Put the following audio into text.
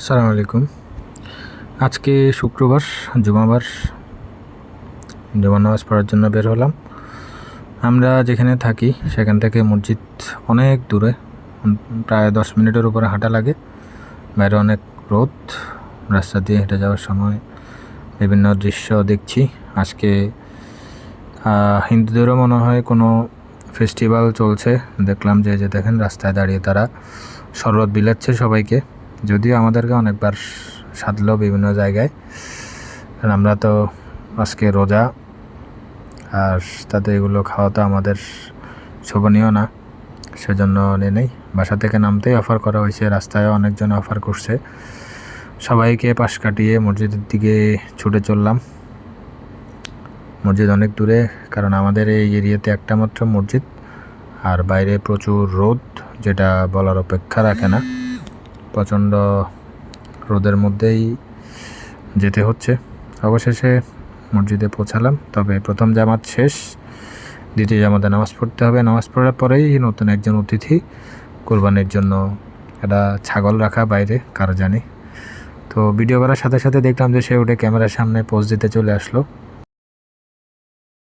আসসালামু আলাইকুম। আজকে শুক্রবার, জুমাবার। জুমার নামাজ পড়ার জন্য বের হলাম। আমরা যেখানে থাকি সেখান থেকে মসজিদ অনেক দূরে, প্রায় 10 মিনিটের উপরে হাঁটা লাগে। বাইরে অনেক রোদ, রাস্তা দিয়ে হেঁটে যাওয়ার সময় বিভিন্ন দৃশ্য দেখছি। আজকে হিন্দুদেরও মনে হয় কোনো ফেস্টিভ্যাল চলছে। দেখলাম যে দেখেন রাস্তায় দাঁড়িয়ে তারা শরবত বিলাচ্ছে সবাইকে, যদিও আমাদেরকে অনেকবার সাধলো বিভিন্ন জায়গায়। কারণ আমরা তো আজকে রোজা, আর তাতে এগুলো খাওয়া তো আমাদের শোভনীয় না, সেজন্য নেই। বাসা থেকে নামতেই অফার করা হয়েছে, রাস্তায় অনেকজন অফার করছে। সবাইকে পাশ কাটিয়ে মসজিদের দিকে ছুটে চললাম। মসজিদ অনেক দূরে, কারণ আমাদের এই এরিয়াতে একটা মাত্র মসজিদ, আর বাইরে প্রচুর রোদ, যেটা বলার অপেক্ষা রাখে না। প্রচণ্ড রোদের মধ্যেই যেতে হচ্ছে। অবশেষে মসজিদে পৌঁছালাম। তবে প্রথম জামাত শেষ, দ্বিতীয় জামাতে নামাজ পড়তে হবে। নামাজ পড়ার পরেই নতুন একজন অতিথি কোরবানির জন্য একটা ছাগল রাখা বাইরে, কার জানি। তো ভিডিও করার সাথে সাথে দেখলাম যে সে উঠে ক্যামেরার সামনে পোজ দিতে চলে আসলো।